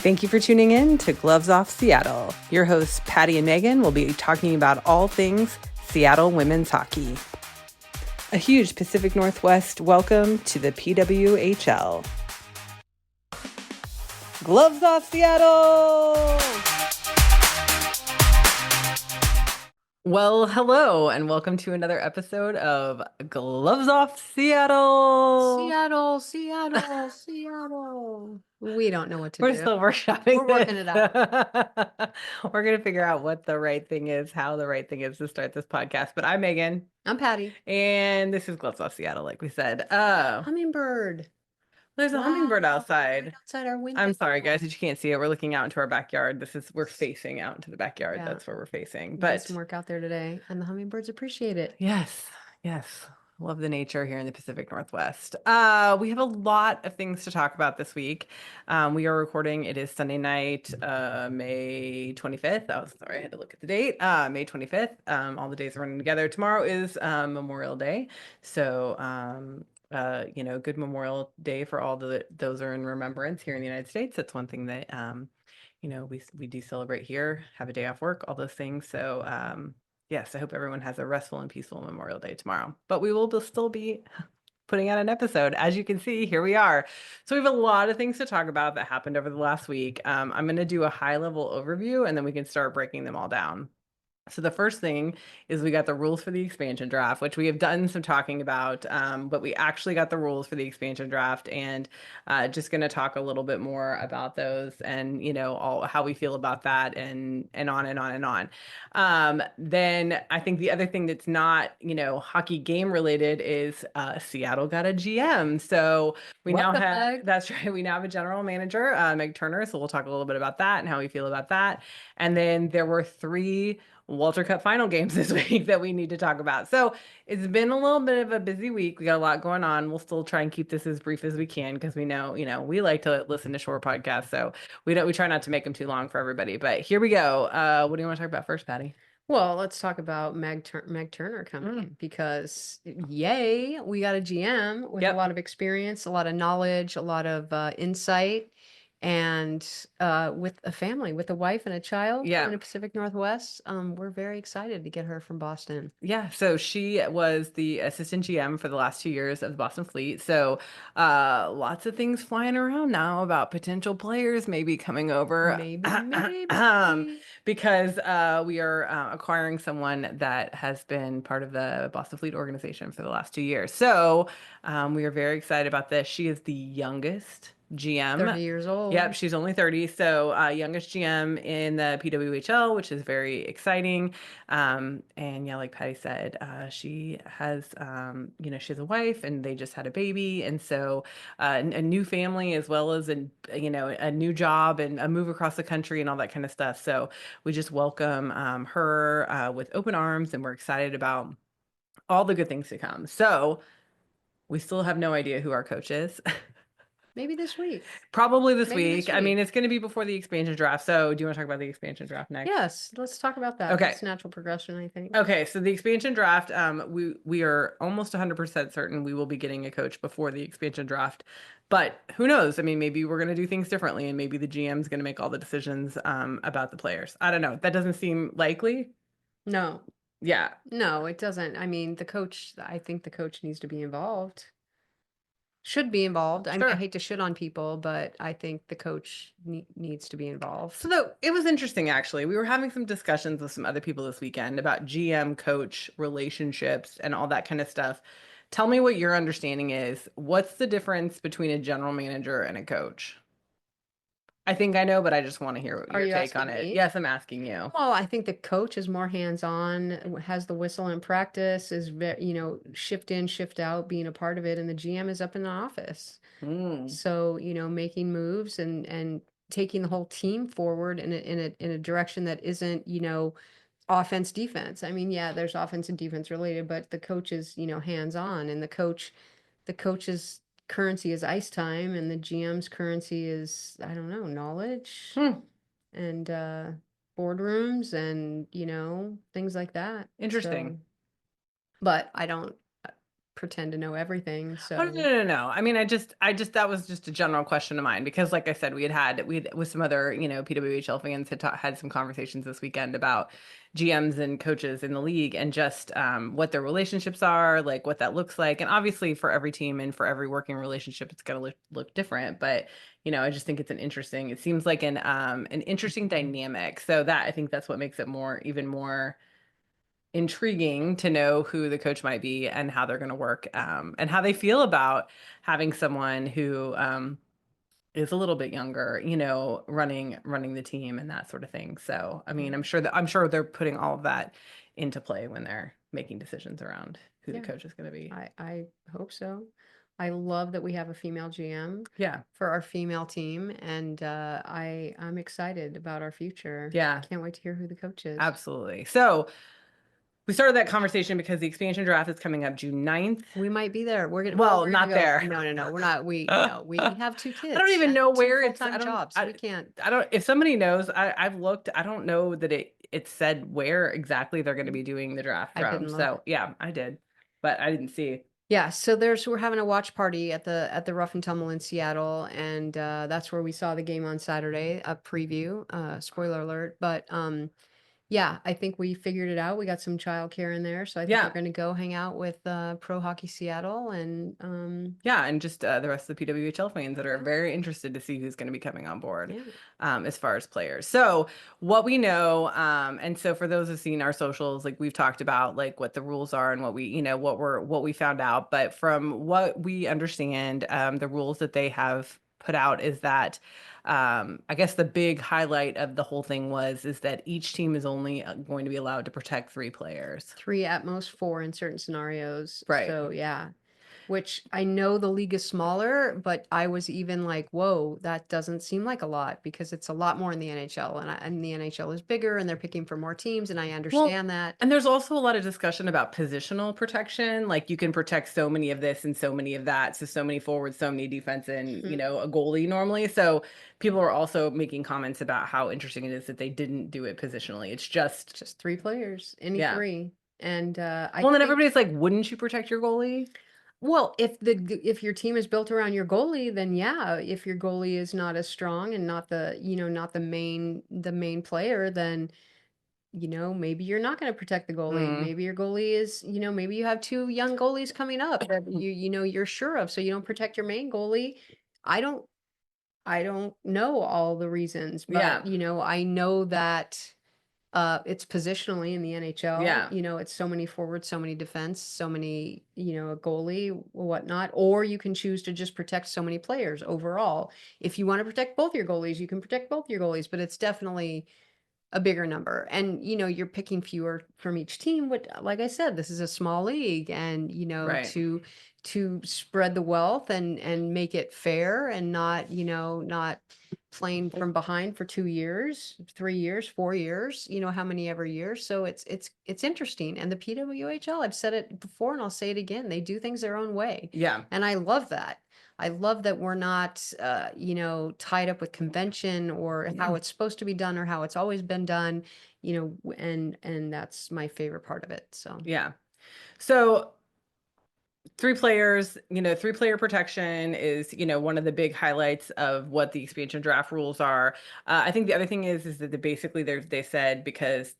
Thank you for tuning in to Gloves Off Seattle. Your hosts, Patti and Meagan, will be talking about all things Seattle women's hockey. A huge Pacific Northwest welcome to the PWHL. Gloves Off Seattle! Well, hello, and welcome to another episode of Gloves Off Seattle. Seattle. We don't know what to We're do. still workshopping We're working this. it out. We're going to figure out what the right thing is, how the right thing is to start this podcast. But I'm Meagan. I'm Patti. And this is Gloves Off Seattle, like we said. Hummingbird. There's a hummingbird outside. Right outside our window. I'm sorry, guys, that you can't see it. We're looking out into our backyard. We're facing out into the backyard. Yeah. That's where we're facing. We But did some work out there today, and the hummingbirds appreciate it. yes. Love the nature here in the Pacific Northwest. We have a lot of things to talk about this week. We are recording. It is Sunday night, May 25th. Oh, sorry, I had to look at the date. May 25th. All the days are running together. Tomorrow is Memorial Day. So, good Memorial Day for all those are in remembrance here in the United States. That's one thing that, we do celebrate here, have a day off work, all those things. So, yes, I hope everyone has a restful and peaceful Memorial Day tomorrow. But we will still be putting out an episode. As you can see, here we are. So we have a lot of things to talk about that happened over the last week. I'm going to do a high-level overview, and then we can start breaking them all down. So the first thing is we got the rules for the expansion draft, which we have done some talking about, but we actually got the rules for the expansion draft, and just going to talk a little bit more about those and, all how we feel about that and on and on and on. Then I think the other thing that's not, hockey game related is Seattle got a GM. So we now have, that's right, we now have a general manager, Meg Turner. So we'll talk a little bit about that and how we feel about that. And then there were 3 Walter Cup final games this week that we need to talk about. So it's been a little bit of a busy week. We got a lot going on. We'll still try and keep this as brief as we can because we know, we like to listen to short podcasts. So we try not to make them too long for everybody. But here we go. What do you want to talk about first, Patti? Well, let's talk about Meg Turner coming in because, yay, we got a GM with a lot of experience, a lot of knowledge, a lot of insight, and with a family, with a wife and a child in the Pacific Northwest. We're very excited to get her from Boston. Yeah, so she was the assistant GM for the last 2 years of the Boston Fleet. So lots of things flying around now about potential players maybe coming over. Maybe. Because we are acquiring someone that has been part of the Boston Fleet organization for the last 2 years. So we are very excited about this. She is the youngest GM. 30 years old. Yep, she's only 30. So youngest GM in the PWHL, which is very exciting. And yeah, like Patti said, she has, she has a wife and they just had a baby. And so a new family as well as a new job and a move across the country and all that kind of stuff. So we just welcome her with open arms, and we're excited about all the good things to come. So we still have no idea who our coach is. Maybe this week. Probably this week. I mean, it's going to be before the expansion draft. So do you want to talk about the expansion draft next? Yes, let's talk about that. Okay. It's natural progression, I think. Okay, so the expansion draft, we are almost 100% certain we will be getting a coach before the expansion draft. But who knows? I mean, maybe we're going to do things differently, and maybe the GM is going to make all the decisions about the players. I don't know. That doesn't seem likely. No. Yeah. No, it doesn't. I mean, I think the coach needs to be involved. Should be involved. Sure. I mean, I hate to shit on people, but I think the coach needs to be involved. So it was interesting, actually. We were having some discussions with some other people this weekend about GM coach relationships and all that kind of stuff. Tell me what your understanding is. What's the difference between a general manager and a coach? I think I know, but I just want to hear your take on it. Yes, I'm asking you. Well, I think the coach is more hands-on, has the whistle in practice, is shift in, shift out, being a part of it, and the GM is up in the office. So, making moves and taking the whole team forward in a direction that isn't, offense, defense. I mean, yeah, there's offense and defense related, but the coach is, hands-on, and the coach's currency is ice time, and the GM's currency is, I don't know, knowledge and boardrooms and, things like that. Interesting. So, but I don't pretend to know everything. Oh, no, So no, no, no. I mean, that was just a general question of mine because, like I said, we with some other, PWHL fans had some conversations this weekend about GMs and coaches in the league and just what their relationships are, like what that looks like. And obviously, for every team and for every working relationship, it's going to look different. But, I just think it seems like an interesting dynamic. So I think that's what makes it even more intriguing to know who the coach might be and how they're going to work and how they feel about having someone who is a little bit younger, running the team and that sort of thing. So, I mean, I'm sure they're putting all of that into play when they're making decisions around who the yeah, coach is going to be. I hope so. I love that we have a female GM Yeah. for our female team, and I'm excited about our future. Yeah. Can't wait to hear who the coach is. Absolutely. So, we started that conversation because the expansion draft is coming up June 9th. We might be there. Well, We're gonna not go. there. No, we're not. We have two kids. I don't even know two where it's. full-time jobs. We can't. I don't. If somebody knows, I've looked. I don't know that it said where exactly they're going to be doing the draft I from. didn't look. So yeah, I did, but I didn't see. Yeah, so we're having a watch party at the Rough and Tumble in Seattle, and that's where we saw the game on Saturday. A preview, spoiler alert, but yeah, I think we figured it out. We got some childcare in there, so I think we're Yeah, going to go hang out with Pro Hockey Seattle and yeah, and just the rest of the PWHL fans that are very interested to see who's going to be coming on board, yeah. as far as players. So what we know, and so for those who've seen our socials, like we've talked about, like what the rules are and what what we found out. But from what we understand, the rules that they have put out is that, I guess the big highlight of the whole thing is that each team is only going to be allowed to protect 3 players. 3 at most 4 in certain scenarios. Right. So yeah, which I know the league is smaller, but I was even like, whoa, that doesn't seem like a lot because it's a lot more in the NHL, and the NHL is bigger and they're picking for more teams, and I Well, understand that. and there's also a lot of discussion about positional protection. Like you can protect so many of this and so many of that. So many forwards, so many defense, and a goalie normally. So people are also making comments about how interesting it is that they didn't do it positionally. It's just 3 players, any yeah. 3. And I Well, then think, everybody's like, wouldn't you protect your goalie? well, if your team is built around your goalie, then yeah, if your goalie is not as strong and not not the main player, then maybe you're not going to protect the goalie. Mm, Maybe your goalie is, maybe you have 2 young goalies coming up that you're sure of, so you don't protect your main goalie. I don't I don't know all the reasons, yeah. but I know that it's positionally in the NHL. Yeah. It's so many forwards, so many defense, so many, a goalie, whatnot. Or you can choose to just protect so many players overall. If you want to protect both your goalies, you can protect both your goalies, but it's definitely a bigger number. And you're picking fewer from each team, but like I said, this is a small league, and Right. to spread the wealth and make it fair, and not playing from behind for 2 years, 3 years, 4 years, how many ever years. So it's interesting. And the PWHL, I've said it before and I'll say it again, they do things their own way. Yeah. And I love that. I love that we're not, tied up with convention or how it's supposed to be done or how it's always been done, and that's my favorite part of it. So Yeah. So 3 players, 3 player protection is, one of the big highlights of what the expansion draft rules are. I think the other thing is that basically they said because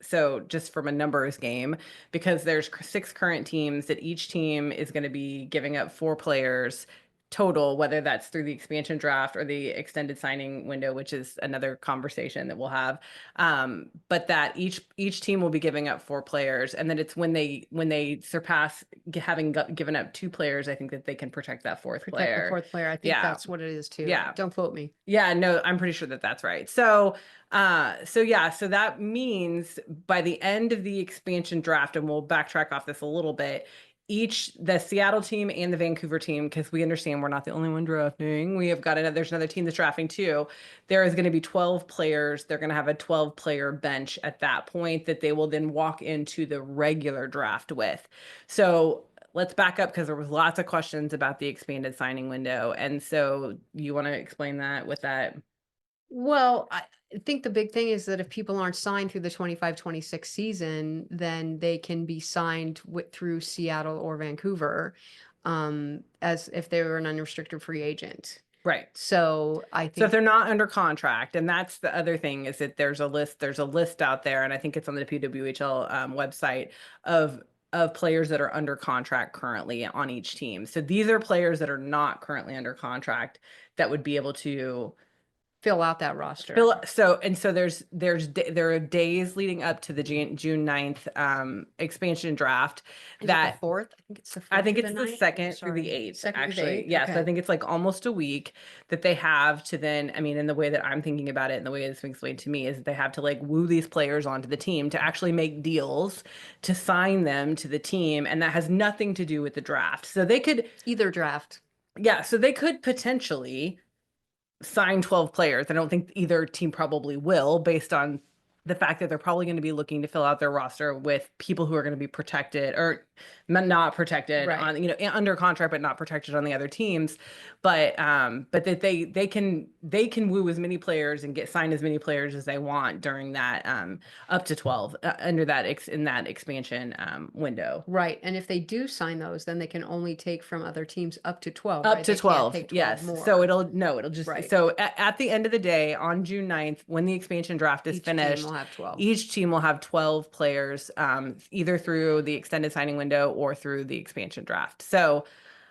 so just from a numbers game, because there's 6 current teams that each team is going to be giving up 4 players total, whether that's through the expansion draft or the extended signing window, which is another conversation that we'll have. But that each team will be giving up 4 players, and then it's when they surpass having given up 2 players, I think that they can protect that fourth protect the player. 4th player. I think Yeah. that's what it is too. Yeah. Don't quote me. Yeah, no, I'm pretty sure that that's right. So yeah, so that means by the end of the expansion draft, and we'll backtrack off this a little bit, the Seattle team and the Vancouver team, because we understand we're not the only one drafting. There's another team that's drafting too. There is going to be 12 players. They're going to have a 12-player bench at that point that they will then walk into the regular draft with. So let's back up because there was lots of questions about the expanded signing window. And so you want to explain that with that? Well, think the big thing is that if people aren't signed through the 25-26 season, then they can be signed through Seattle or Vancouver, as if they were an unrestricted free agent. Right. So I So if think they're not under contract, and that's the other thing is that there's a list out there, and I think it's on the PWHL website of players that are under contract currently on each team. So these are players that are not currently under contract that would be able to fill out that roster. so there are days leading up to the June 9th expansion draft Is it that the 4th? I think it's the 4th. I think through it's the the 9th. second through Sorry. the 8th, Second through the actually. 8th? Yes, I Okay. think it's like almost a week that they have to then, I mean, in the way that I'm thinking about it and the way it's been explained to me is that they have to like woo these players onto the team to actually make deals to sign them to the team. And that has nothing to do with the draft. So they could, Either draft. yeah, so they could potentially sign 12 players. I don't think either team probably will, based on the fact that they're probably going to be looking to fill out their roster with people who are going to be protected or not protected Right. on, under contract, but not protected on the other teams. But that they can woo as many players and get signed as many players as they want during that up to 12 under that in that expansion window. Right. And if they do sign those, then they can only take from other teams up to 12. Up right? to They can't 12, take 12 yes. more. So it'll just, Right. so at the end of the day, on June 9th, when the expansion draft is Each team finished, will have 12. each team will have 12 players, either through the extended signing window or through the expansion draft. So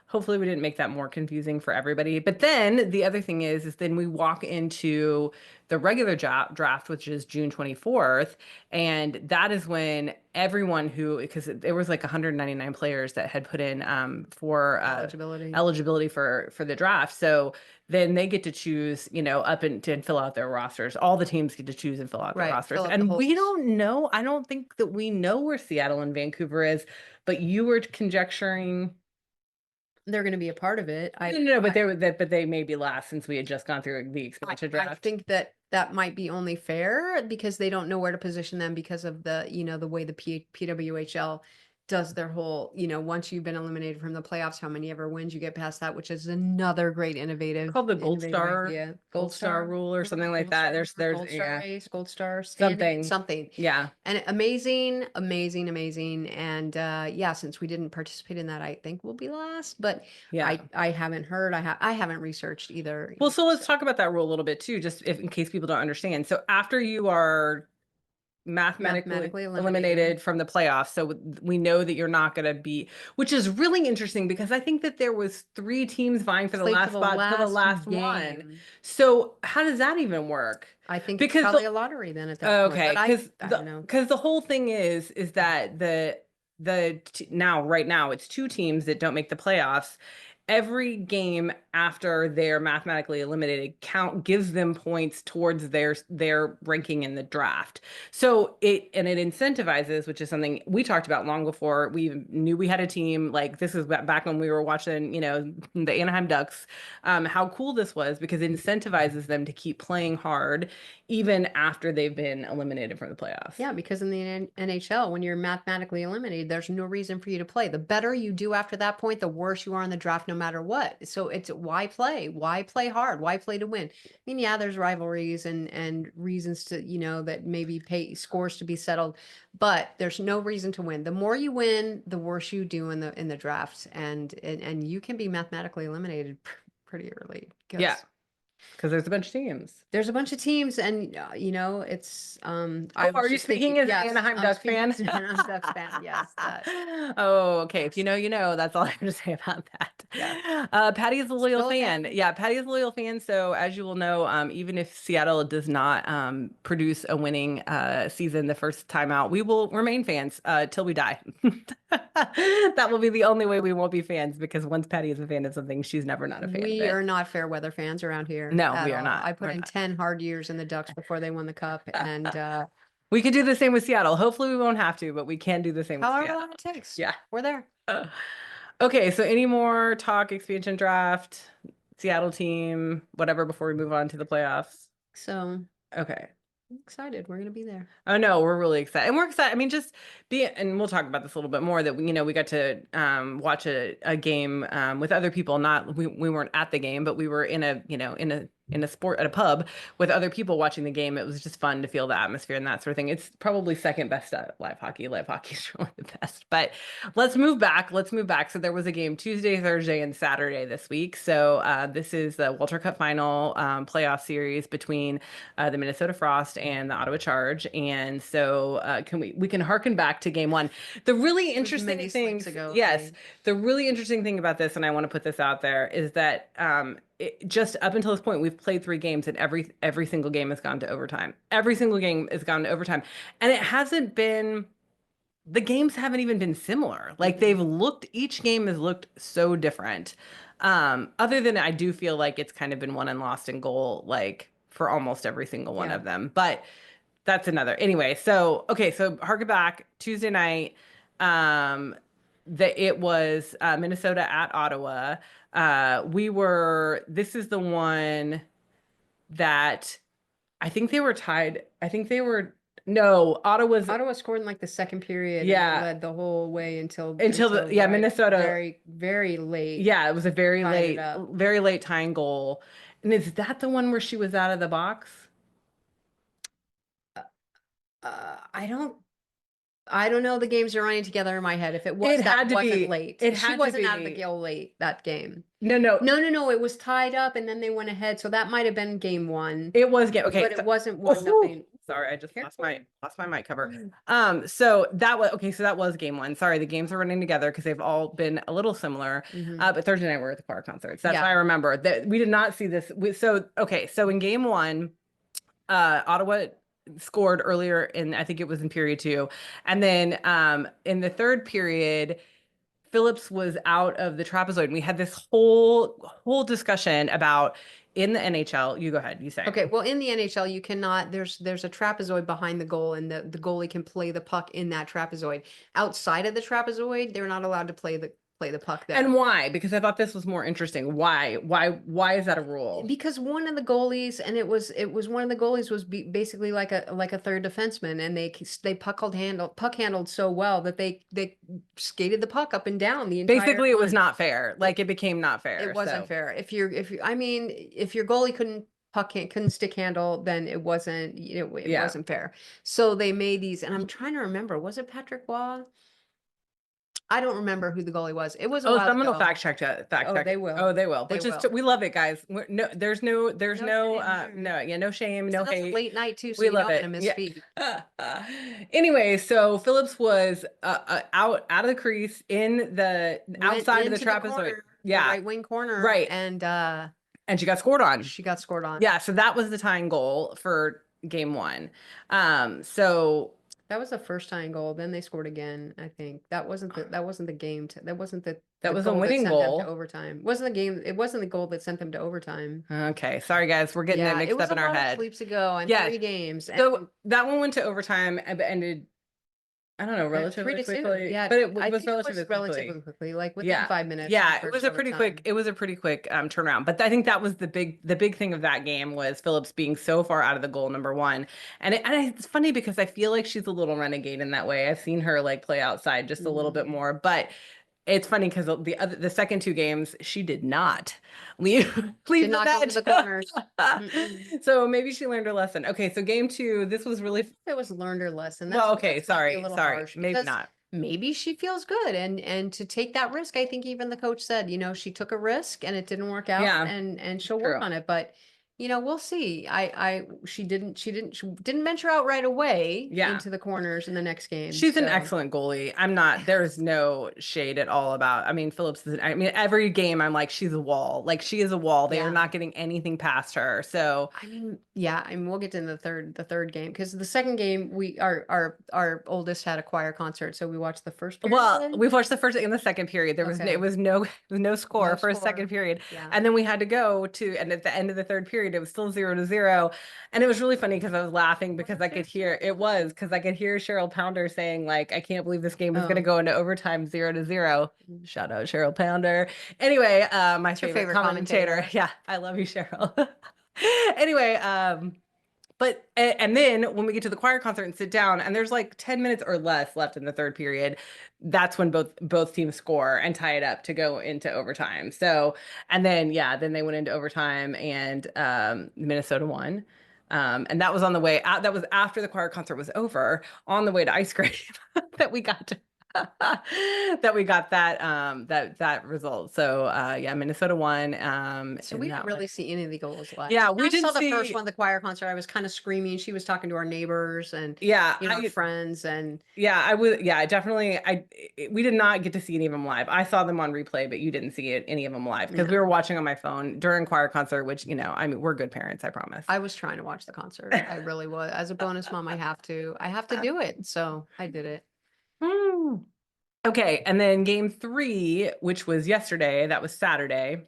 hopefully we didn't make that more confusing for everybody. But then the other thing is then we walk into the regular draft, which is June 24th. And that is when everyone because there was like 199 players that had put in for eligibility for the draft. So then they get to choose, up and fill out their rosters. All the teams get to choose and fill out their rosters. And we don't know. I don't think that we know where Seattle and Vancouver is, but you were conjecturing they're going to be a part of it. No, but they may be last since we had just gone through the expansion draft. I think that might be only fair because they don't know where to position them because of the, the way the PWHL does their whole, once you've been eliminated from the playoffs, how many ever wins you get past that, which is another great innovative. Called the Gold Star, idea. Gold Star rule or something like that. There's Gold Star race, Gold Star standing, something. Yeah. And amazing. And yeah, since we didn't participate in that, I think we'll be last. But yeah, I haven't heard. I haven't researched either. Well, so let's talk about that rule a little bit too, just in case people don't understand. So after you are mathematically eliminated from the playoffs, so we know that you're not going to be, which is really interesting because I think that there was 3 teams vying for the last spot for the last one. So how does that even work? I think it's probably a lottery then at that point. Okay, because the whole thing is that right now it's 2 teams that don't make the playoffs. Every game after they're mathematically eliminated gives them points towards their ranking in the draft. So it incentivizes, which is something we talked about long before we knew we had a team. Like this is back when we were watching, the Anaheim Ducks, how cool this was because it incentivizes them to keep playing hard even after they've been eliminated from the playoffs. Yeah, because in the NHL, when you're mathematically eliminated, there's no reason for you to play. The better you do after that point, the worse you are in the draft, no matter what. So it's why play? Why play hard? Why play to win? I mean, yeah, there's rivalries and reasons to, that maybe pay scores to be settled, but there's no reason to win. The more you win, the worse you do in the draft, and you can be mathematically eliminated pretty early. Yeah. Because there's a bunch of teams. There's a bunch of teams, and it's. Are you speaking as an Anaheim Ducks fan? Anaheim Ducks fan, yes. Oh, okay. If you know, you know. That's all I have to say about that. Yeah. Patti is a loyal fan. Yeah, Patti is a loyal fan. So as you will know, even if Seattle does not produce a winning season the first time out, we will remain fans till we die. That will be the only way we won't be fans because once Patti is a fan of something, she's never not a fan. We are not fair weather fans around here. No, we are not. I put in 10 hard years in the Ducks before they won the cup, and we could do the same with Seattle. Hopefully we won't have to, but we can do the same with Seattle. However long it takes. Yeah. We're there. Okay, so any more talk expansion draft, Seattle team, whatever, before we move on to the playoffs? So, okay. I'm excited. We're going to be there. Oh no, we're really excited. And we're excited. I mean, and we'll talk about this a little bit more that, we got to watch a game with other people. We weren't at the game, but we were in a in a sport at a pub with other people watching the game. It was just fun to feel the atmosphere and that sort of thing. It's probably second best at live hockey. Live hockey is really the best. But let's move back. Let's move back. So there was a game Tuesday, Thursday, and Saturday this week. So this is the Walter Cup final playoff series between the Minnesota Frost and the Ottawa Charge. And so can we can harken back to game one. The really interesting thing, yes, the really interesting thing about this, and I want to put this out there, is that just up until this point, we've played 3 games, and every single game has gone to overtime. Every single game has gone to overtime, and it hasn't been. The games haven't even been similar. Like each game has looked so different. Other than I do feel like it's kind of been won and lost in goal, like for almost every single one of them. But that's another. Anyway, so okay, so harken back Tuesday night. That it was Minnesota at Ottawa. This is the one that I think they were tied. I think they were, no, Ottawa scored in like the second period. Yeah. And led the whole way until Minnesota. Very, very late. Yeah, it was a very late tying goal. And is that the one where she was out of the box? I don't know. The games are running together in my head. If it was, that wasn't late. She wasn't out of the goal late that game. No. It was tied up and then they went ahead. So that might have been game one. It was game. Okay. But it wasn't 1-0. Sorry, I just lost my mic cover. So that was game one. Sorry, the games are running together because they've all been a little similar. But Thursday night we're at the choir concerts. That's why I remember that we did not see this. So in game one, Ottawa scored earlier I think it was in period 2. And then in the third period, Phillips was out of the trapezoid. And we had this whole discussion about in the NHL. You go ahead, you say. Okay, well, in the NHL, you cannot, there's a trapezoid behind the goal, and the goalie can play the puck in that trapezoid. Outside of the trapezoid, they're not allowed to play the puck there. And why? Because I thought this was more interesting. Why is that a rule? Because one of the goalies, and it was one of the goalies was basically like a third defenseman, and they puck handled so well that they skated the puck up and down the entire Basically, it was not fair. Like it became not fair. It wasn't fair. If your goalie couldn't stick handle, then it wasn't wasn't fair. So they made these, and I'm trying to remember, was it Patrick Waugh? I don't remember who the goalie was. It was a while someone ago. will fact check that. They will. Oh, they will. We love it, guys. There's no shame, no hate. Late night too, so we love it. Misspeak. Anyway, so Phillips was out of the crease outside of the trapezoid. The right wing corner. Right. And she got scored on. Yeah, so that was the tying goal for game one. So that was the first tying goal. Then they scored again. I think that wasn't the game. That was a winning goal to overtime. Wasn't the game? It wasn't the goal that sent them to overtime. Okay, sorry guys, we're getting it mixed up in our head. Sleeps ago and 3 games. So that one went to overtime and ended. I don't know, relatively quickly. Yeah, but it was relatively quickly, like within 5 minutes. Yeah, it was a pretty quick turnaround. But I think that was the big thing of that game was Phillips being so far out of the goal, number one. And it's funny because I feel like she's a little renegade in that way. I've seen her like play outside just a little bit more, but it's funny because the second 2 games she did not leave did not go to the corners. So maybe she learned her lesson. Okay, so game 2, this was really it was learned her lesson. Sorry, maybe not. Maybe she feels good and to take that risk. I think even the coach said, she took a risk and it didn't work out, and she'll work on it. But we'll see. She didn't venture out right away into the corners in the next game. She's an excellent goalie. There's no shade at all Phillips every game I'm like, she's a wall. Like she is a wall. They are not getting anything past her. So we'll get to the third game because the second game our oldest had a choir concert, so we watched the first period. Well, we watched the first and the second period. There was no score for a second period. Yeah. And then we had to go to, and at the end of the third period it was still 0-0, and it was really funny because I was laughing because I could hear Cheryl Pounder saying like, I can't believe this game is going to go into overtime 0-0. Shout out Cheryl Pounder. Anyway, my favorite commentator. Yeah, I love you, Cheryl. Anyway, And then when we get to the choir concert and sit down, and there's like 10 minutes or less left in the third period, that's when both teams score and tie it up to go into overtime. So, and then yeah, then they went into overtime and Minnesota won. And that was on the way out. That was after the choir concert was over, on the way to ice cream that we got to that we got that result. So yeah, Minnesota won. So And we didn't that really was see any of the goals live. yeah, I we saw didn't the first see. one, the choir concert. I was kind of screaming. She was talking to our neighbors and, Yeah, our friends. And yeah, I would. Yeah, I definitely. We did not get to see any of them live. I saw them on replay, but you didn't see any of them live because we were no, watching on my phone during choir concert. Which I mean, we're good parents, I promise. I was trying to watch the concert. I really was. As a bonus mom, I have to. I have to do it. So I did it. Hmm. Okay, and then game three, which was yesterday, that was Saturday.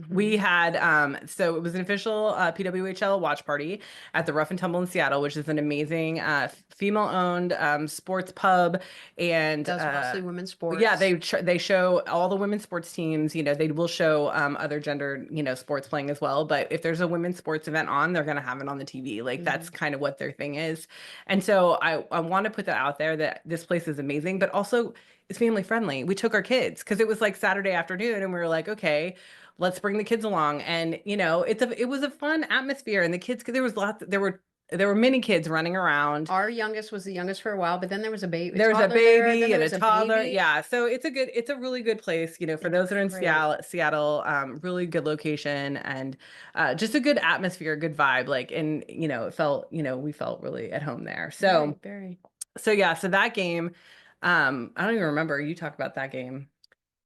We Hmm. had so it was an official PWHL watch party at the Rough and Tumble in Seattle, which is an amazing female-owned sports pub, and Does mostly women's yeah, sports. they show all the women's sports teams. They will show other gendered sports playing as well. But if there's a women's sports event on, they're gonna have it on the TV. Like that's Hmm. kind of what their thing is. And so I want to put that out there that this place is amazing, but also it's family friendly. We took our kids because it was like Saturday afternoon, and we were like, okay, let's bring the kids along. And it was a fun atmosphere, and the kids there were many kids running around. Our youngest was the youngest for a while, but then there was a There's a toddler there. Then baby there and a was a toddler. baby. Yeah. So it's a really good place, for It those was that are in great. Seattle, really good location and just a good atmosphere, good vibe. Like, and it felt, we felt really at home there. Very, So, very. so yeah, so that game, I don't even remember. You talk about that game.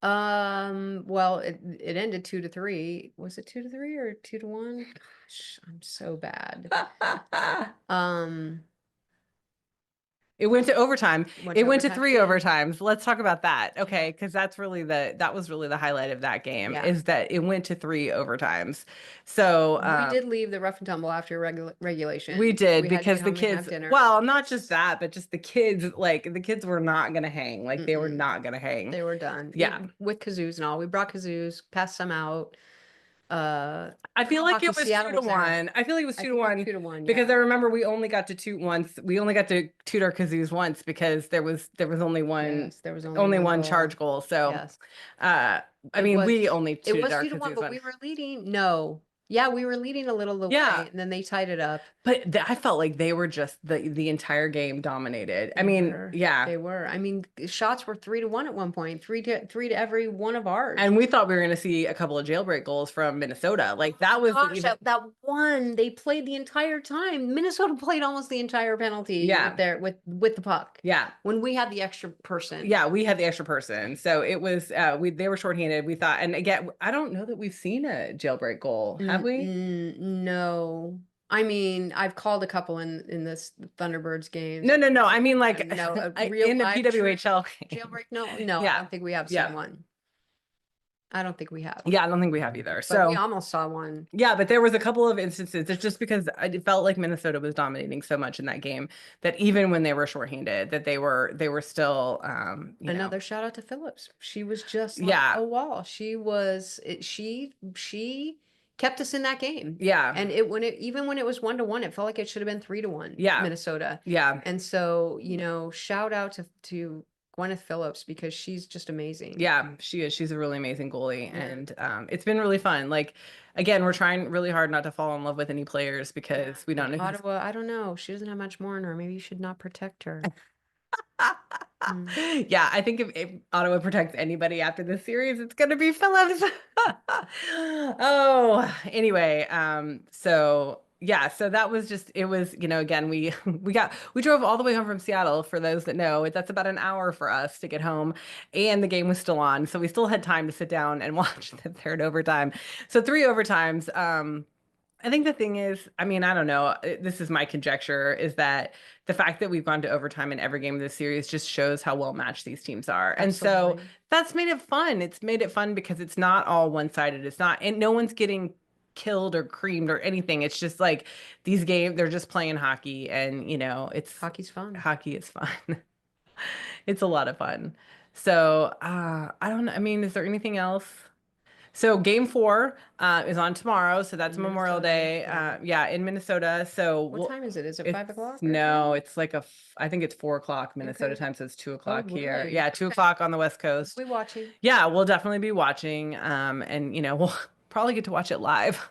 Well, it ended 2-3. Was it 2-3 or 2-1? Gosh, I'm so bad. Um, It went to overtime. went It to went to overtime at three the end. overtimes. Let's talk about that. Okay, Yeah. because that was really the highlight of that game Yeah. is that it went to three overtimes. So, We did leave the rough and tumble after we regulation. did We had to because get the home and have kids, dinner. well, not just that, but just the kids, like the kids were not gonna hang. Like they were Mm-mm. not gonna hang. They were done. Yeah. With kazoos and all. We brought kazoos, passed some out. I feel like Hockey it was two Seattle to was there. one. I feel like it was I two to think it was one 2-1. because Yeah. I remember we only got to toot once. We only got to toot our kazoos once because there was Yes, there was only only one one goal. charge goal. So Yes. uh I It mean was we only it tooted was our 2-1, kazoos but we once. were leading. No. Yeah, we were leading a little of the Yeah. way, and then they tied it up. But I felt like they were just the entire game dominated. I They mean, were. yeah. They were. I mean, shots were 3-1 at one point. Three to every one of ours. And we thought we were going to see a couple of jailbreak goals from Minnesota. Like that was Gosh, even that one they played the entire time. Minnesota played almost the entire penalty with yeah. with the puck. Yeah. When we had the extra person. Yeah, we had the extra person. So it was they were shorthanded. We thought, and again, I don't know that we've seen a jailbreak goal, have we? No. I mean, I've called a couple in this Thunderbirds games. No, no, no. I mean like No, a real in the live true PWHL game. jailbreak. No, I Yeah. don't think we have seen Yeah. one. I don't think we have. Yeah, I don't think we have either. But we So almost saw one. yeah, but there was a couple of instances. It's just because it felt like Minnesota was dominating so much in that game that even when they were shorthanded, that they were still Another shout out to Phillips. She was just like yeah. a wall. She kept us in that game. Yeah. And even when it was 1-1, it felt like it should have been 3-1 Yeah. Minnesota. Yeah. And so, shout out to Gwyneth Phillips because she's just amazing. Yeah, she is. She's a really amazing goalie, Yeah. and it's been really fun. Like, again, we're trying really hard not to fall in love with any players because we don't know. Ottawa, I don't know. She doesn't have much more in her. Maybe you should not protect her. Yeah, I think if Ottawa protects anybody after this series, it's gonna be Phillips. Oh, anyway, so yeah, so that was just it was, again, we we drove all the way home from Seattle. For those that know, that's about an hour for us to get home, and the game was still on, so we still had time to sit down and watch the third overtime. So three overtimes. I think the thing is, I mean, I don't know. This is my conjecture, is that the fact that we've gone to overtime in every game of this series just shows how well matched these teams are. And so Absolutely. that's made it fun. It's made it fun because it's not all one-sided. It's not, and no one's getting killed or creamed or anything. It's just like these games, they're just playing hockey, and it's Hockey's fun. hockey is fun. It's a lot of fun. So, I don't know. I mean, is there anything else? So game 4 is on tomorrow. So that's In Memorial Minnesota, Day. yeah. Yeah, in Minnesota. So What time is it? Is it 5 o'clock? No, it's like I think it's 4 o'clock Minnesota Okay. time. So it's 2 o'clock Oh, here. really? Yeah, 2 Okay. o'clock on the West Coast. We watching. Yeah, we'll definitely be watching. And we'll probably get to watch it live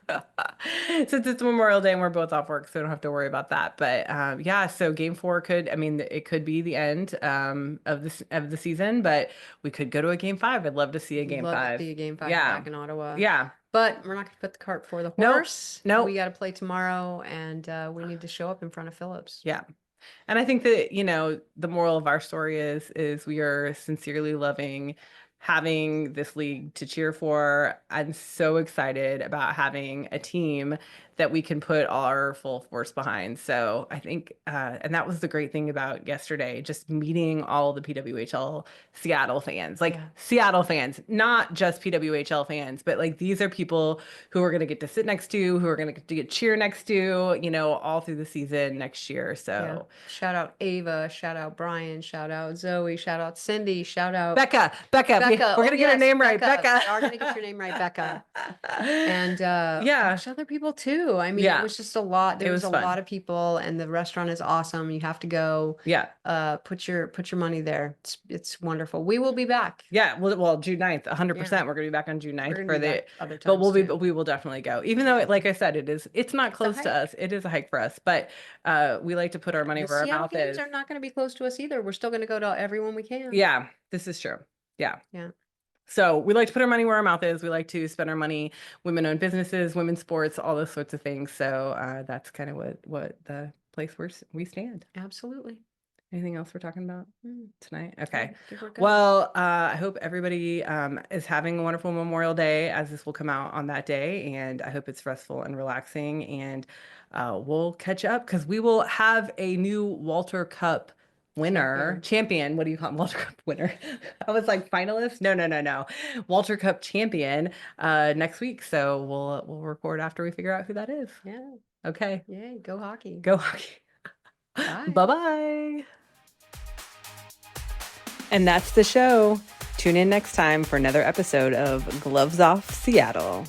since it's Memorial Day and we're both off work, so we don't have to worry about that. But yeah, so game 4 it could be the end of the season, but we could go to a game 5. I'd love to see a game Love to 5. see a game 5 Yeah. back in Ottawa. Yeah. But we're not going to put the cart before the Nope. horse. Nope. We got to play tomorrow, and we need to show up in front of Phillips. Yeah. And I think that, the moral of our story is we are sincerely loving having this league to cheer for. I'm so excited about having a team that we can put our full force behind. So I think, and that was the great thing about yesterday, just meeting all the PWHL Seattle fans, like Seattle fans, not just PWHL fans, but like these are people who are going to get to sit next to, who are going to get to cheer next to, all through the season next year. So shout out Ava, shout out Brian, shout out Zoe, shout out Cindy, shout out Becca. We're going to get her name right. Becca. We are going to get your name right, Becca. And yeah, gosh, other people too. I mean, it was just a lot. There was a lot of people, and the restaurant is awesome. You have to go. Yeah. Put your money there. It's wonderful. We will be back. Yeah. Well, June 9th, 100%. We're going to be back on June 9th for the other times, but we will definitely go. Even though, like I said, it's not close to us. It is a hike for us, but we like to put our money where our mouth is. Are not going to be close to us either. We're still going to go to everyone we can. Yeah, this is true. Yeah. Yeah. So we like to put our money where our mouth is. We like to spend our money, women-owned businesses, women's sports, all those sorts of things. So that's kind of what the place where we stand. Absolutely. Anything else we're talking about tonight? Okay. Well, Well, I hope everybody is having a wonderful Memorial Day, as this will come out on that day. And I hope it's restful and relaxing. And we'll catch up because we will have a new Walter Cup champion. What do you call him? Walter Cup winner. I was like finalist. No. Walter Cup champion next week. So we'll record after we figure out who that is. Yeah. Okay. Yay. Go hockey. Go hockey. Bye. Bye-bye. And that's the show. Tune in next time for another episode of Gloves Off Seattle.